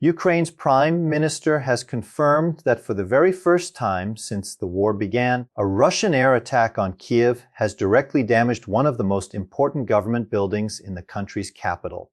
Ukraine's prime minister has confirmed that for the very first time since the war began, a Russian air attack on Kyiv has directly damaged one of the most important government buildings in the country's capital.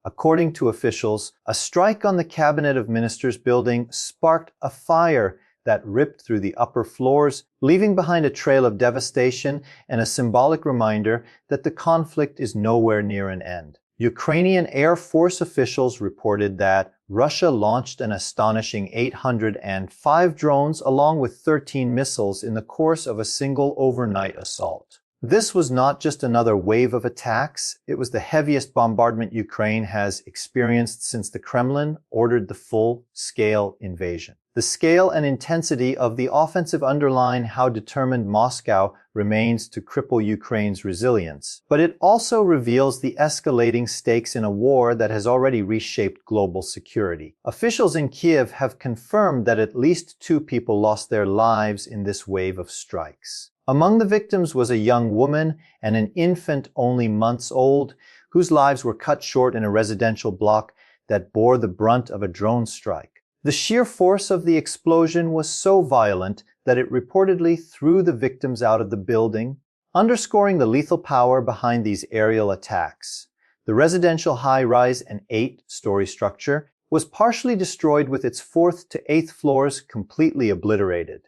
According to officials, a strike on the Cabinet of Ministers building sparked a fire that ripped through the upper floors, leaving behind a trail of devastation and a symbolic reminder that the conflict is nowhere near an end. Ukrainian Air Force officials reported that Russia launched an astonishing 805 drones along with 13 missiles in the course of a single overnight assault. This was not just another wave of attacks, it was the heaviest bombardment Ukraine has experienced since the Kremlin ordered the full-scale invasion. The scale and intensity of the offensive underline how determined Moscow remains to cripple Ukraine's resilience, but it also reveals the escalating stakes in a war that has already reshaped global security. Officials in Kyiv have confirmed that at least 2 people lost their lives in this wave of strikes. Among the victims was a young woman and an infant only months old, whose lives were cut short in a residential block that bore the brunt of a drone strike. The sheer force of the explosion was so violent that it reportedly threw the victims out of the building, underscoring the lethal power behind these aerial attacks. The residential high-rise and 8-story structure was partially destroyed with its 4th to 8th floors completely obliterated.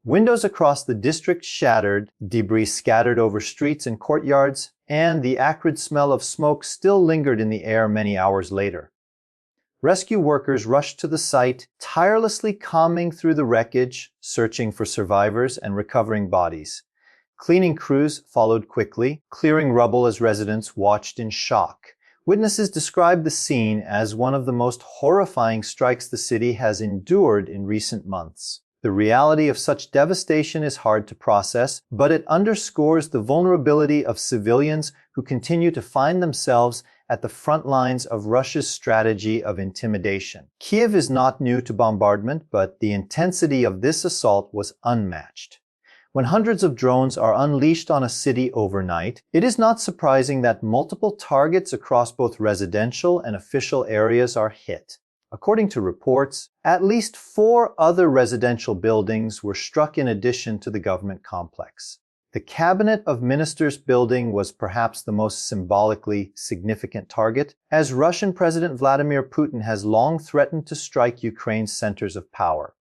Windows across the district shattered, debris scattered over streets and courtyards, and the acrid smell of smoke still lingered in the air many hours later. Rescue workers rushed to the site, tirelessly combing through the wreckage, searching for survivors and recovering bodies. Cleaning crews followed quickly, clearing rubble as residents watched in shock. Witnesses described the scene as one of the most horrifying strikes the city has endured in recent months. The reality of such devastation is hard to process, but it underscores the vulnerability of civilians who continue to find themselves at the front lines of Russia's strategy of intimidation. Kyiv is not new to bombardment, but the intensity of this assault was unmatched. When hundreds of drones are unleashed on a city overnight, it is not surprising that multiple targets across both residential and official areas are hit. According to reports, at least 4 other residential buildings were struck in addition to the government complex. The Cabinet of Ministers building was perhaps the most symbolically significant target, as Russian President Vladimir Putin has long threatened to strike Ukraine's centers of power.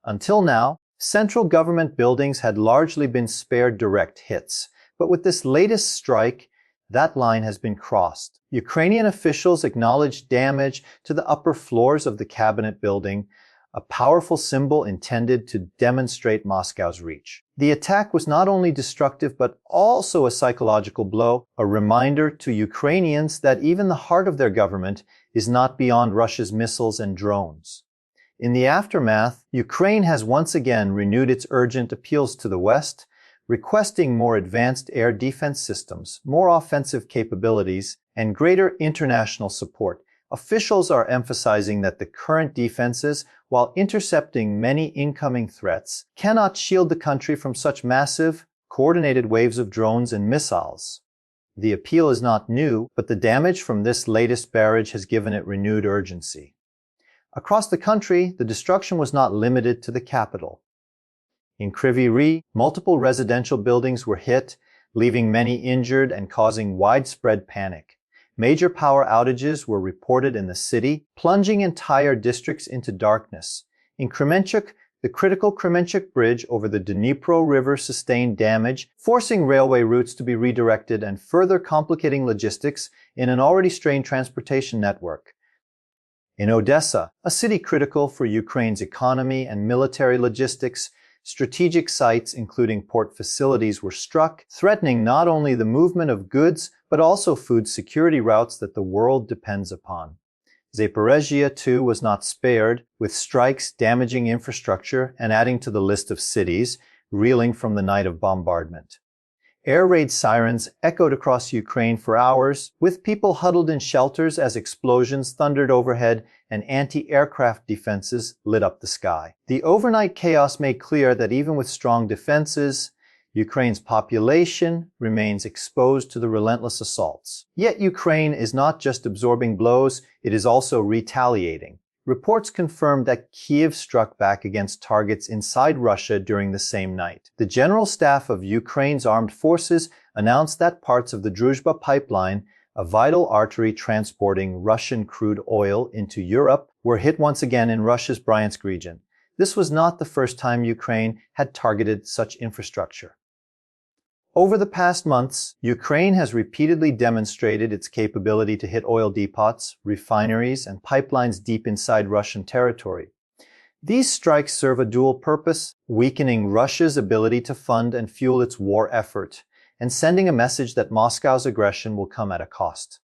Until now, central government buildings had largely been spared direct hits, but with this latest strike, that line has been crossed. Ukrainian officials acknowledged damage to the upper floors of the cabinet building, a powerful symbol intended to demonstrate Moscow's reach. The attack was not only destructive but also a psychological blow, a reminder to Ukrainians that even the heart of their government is not beyond Russia's missiles and drones. In the aftermath, Ukraine has once again renewed its urgent appeals to the West, requesting more advanced air defense systems, more offensive capabilities, and greater international support. Officials are emphasizing that the current defenses, while intercepting many incoming threats, cannot shield the country from such massive, coordinated waves of drones and missiles. The appeal is not new, but the damage from this latest barrage has given it renewed urgency. Across the country, the destruction was not limited to the capital. In Kryvyi Rih, multiple residential buildings were hit, leaving many injured and causing widespread panic. Major power outages were reported in the city, plunging entire districts into darkness. In Kremenchuk, the critical Kremenchuk bridge over the Dnipro River sustained damage, forcing railway routes to be redirected and further complicating logistics in an already strained transportation network. In Odesa, a city critical for Ukraine's economy and military logistics, strategic sites, including port facilities, were struck, threatening not only the movement of goods, but also food security routes that the world depends upon. Zaporizhzhia, too, was not spared, with strikes damaging infrastructure and adding to the list of cities reeling from the night of bombardment. Air raid sirens echoed across Ukraine for hours, with people huddled in shelters as explosions thundered overhead and anti-aircraft defenses lit up the sky. The overnight chaos made clear that even with strong defenses, Ukraine's population remains exposed to the relentless assaults. Yet Ukraine is not just absorbing blows, it is also retaliating. Reports confirm that Kyiv struck back against targets inside Russia during the same night. The General Staff of Ukraine's armed forces announced that parts of the Druzhba pipeline, a vital artery transporting Russian crude oil into Europe, were hit once again in Russia's Bryansk region. This was not the first time Ukraine had targeted such infrastructure. Over the past months, Ukraine has repeatedly demonstrated its capability to hit oil depots, refineries, and pipelines deep inside Russian territory. These strikes serve a dual purpose, weakening Russia's ability to fund and fuel its war effort, and sending a message that Moscow's aggression will come at a cost.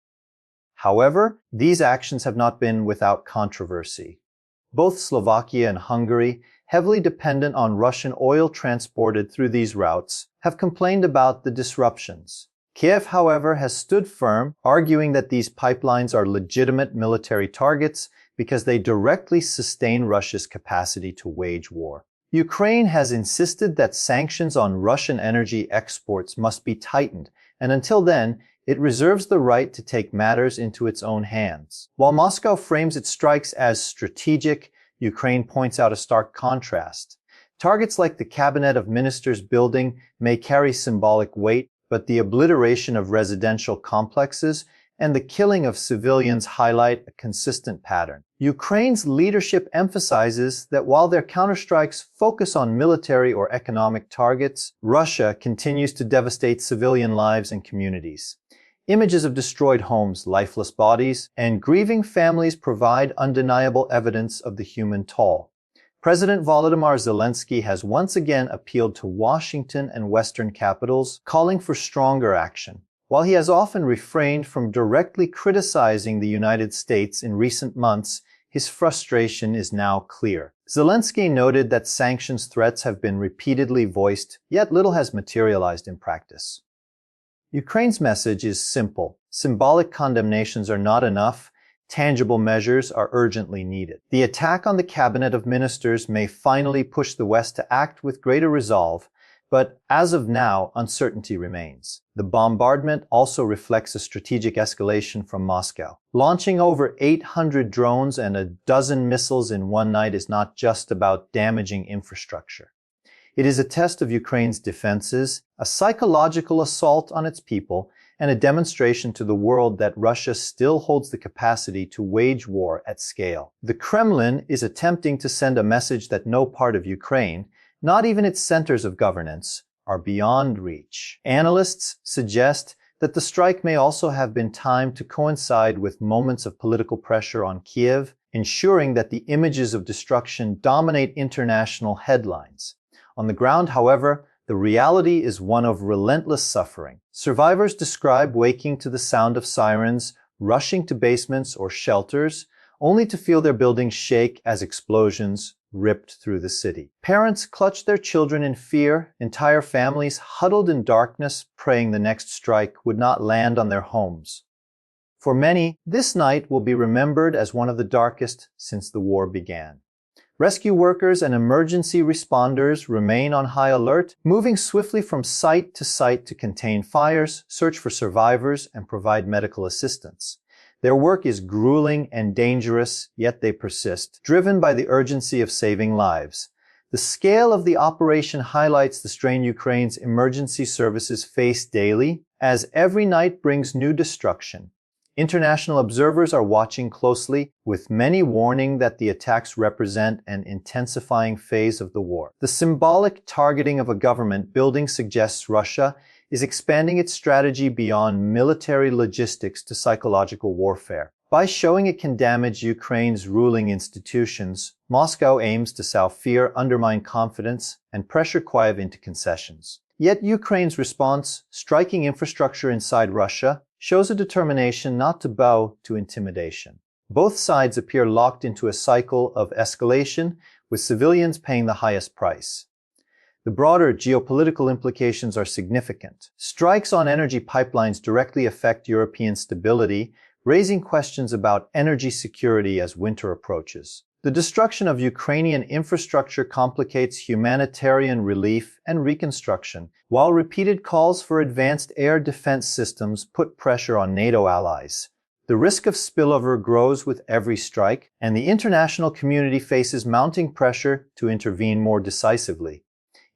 However, these actions have not been without controversy. Both Slovakia and Hungary, heavily dependent on Russian oil transported through these routes, have complained about the disruptions. Kyiv, however, has stood firm, arguing that these pipelines are legitimate military targets because they directly sustain Russia's capacity to wage war. Ukraine has insisted that sanctions on Russian energy exports must be tightened, and until then, it reserves the right to take matters into its own hands. While Moscow frames its strikes as strategic, Ukraine points out a stark contrast. Targets like the Cabinet of Ministers building may carry symbolic weight, but the obliteration of residential complexes and the killing of civilians highlight a consistent pattern. Ukraine's leadership emphasizes that while their counterstrikes focus on military or economic targets, Russia continues to devastate civilian lives and communities. Images of destroyed homes, lifeless bodies, and grieving families provide undeniable evidence of the human toll. President Volodymyr Zelensky has once again appealed to Washington and Western capitals, calling for stronger action. While he has often refrained from directly criticizing the United States in recent months, his frustration is now clear. Zelensky noted that sanctions threats have been repeatedly voiced, yet little has materialized in practice. Ukraine's message is simple. Symbolic condemnations are not enough. Tangible measures are urgently needed. The attack on the Cabinet of Ministers may finally push the West to act with greater resolve, but as of now, uncertainty remains. The bombardment also reflects a strategic escalation from Moscow. Launching over 800 drones and a dozen missiles in one night is not just about damaging infrastructure. It is a test of Ukraine's defenses, a psychological assault on its people, and a demonstration to the world that Russia still holds the capacity to wage war at scale. The Kremlin is attempting to send a message that no part of Ukraine, not even its centers of governance, are beyond reach. Analysts suggest that the strike may also have been timed to coincide with moments of political pressure on Kyiv, ensuring that the images of destruction dominate international headlines. On the ground, however, the reality is one of relentless suffering. Survivors describe waking to the sound of sirens, rushing to basements or shelters, only to feel their buildings shake as explosions ripped through the city. Parents clutch their children in fear, entire families huddled in darkness, praying the next strike would not land on their homes. For many, this night will be remembered as one of the darkest since the war began. Rescue workers and emergency responders remain on high alert, moving swiftly from site to contain fires, search for survivors, and provide medical assistance. Their work is grueling and dangerous, yet they persist, driven by the urgency of saving lives. The scale of the operation highlights the strain Ukraine's emergency services face daily, as every night brings new destruction. International observers are watching closely, with many warning that the attacks represent an intensifying phase of the war. The symbolic targeting of a government building suggests Russia is expanding its strategy beyond military logistics to psychological warfare. By showing it can damage Ukraine's ruling institutions, Moscow aims to sow fear, undermine confidence, and pressure Kyiv into concessions. Yet Ukraine's response, striking infrastructure inside Russia, shows a determination not to bow to intimidation. Both sides appear locked into a cycle of escalation, with civilians paying the highest price. The broader geopolitical implications are significant. Strikes on energy pipelines directly affect European stability, raising questions about energy security as winter approaches. The destruction of Ukrainian infrastructure complicates humanitarian relief and reconstruction, while repeated calls for advanced air defense systems put pressure on NATO allies. The risk of spillover grows with every strike, and the international community faces mounting pressure to intervene more decisively.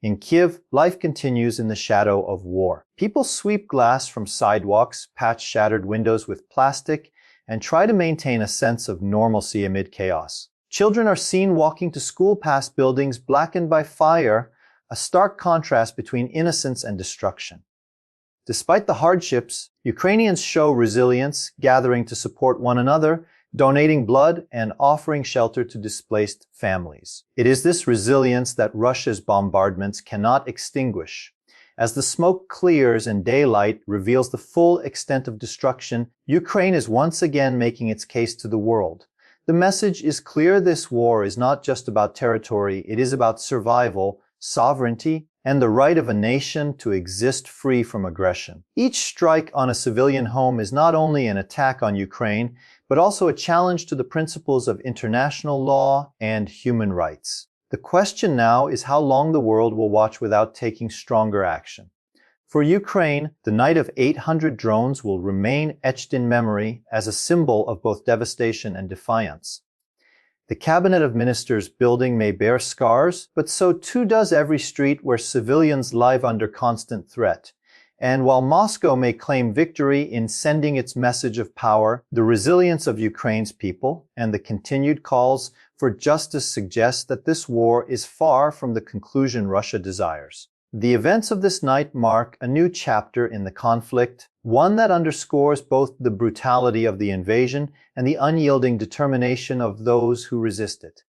In Kyiv, life continues in the shadow of war. People sweep glass from sidewalks, patch shattered windows with plastic, and try to maintain a sense of normalcy amid chaos. Children are seen walking to school past buildings blackened by fire, a stark contrast between innocence and destruction. Despite the hardships, Ukrainians show resilience, gathering to support one another, donating blood, and offering shelter to displaced families. It is this resilience that Russia's bombardments cannot extinguish. As the smoke clears and daylight reveals the full extent of destruction, Ukraine is once again making its case to the world. The message is clear: this war is not just about territory, it is about survival, sovereignty, and the right of a nation to exist free from aggression. Each strike on a civilian home is not only an attack on Ukraine, but also a challenge to the principles of international law and human rights. The question now is how long the world will watch without taking stronger action. For Ukraine, the night of 800 drones will remain etched in memory as a symbol of both devastation and defiance. The Cabinet of Ministers building may bear scars, but so too does every street where civilians live under constant threat. And while Moscow may claim victory in sending its message of power, the resilience of Ukraine's people and the continued calls for justice suggest that this war is far from the conclusion Russia desires. The events of this night mark a new chapter in the conflict, one that underscores both the brutality of the invasion and the unyielding determination of those who resist it.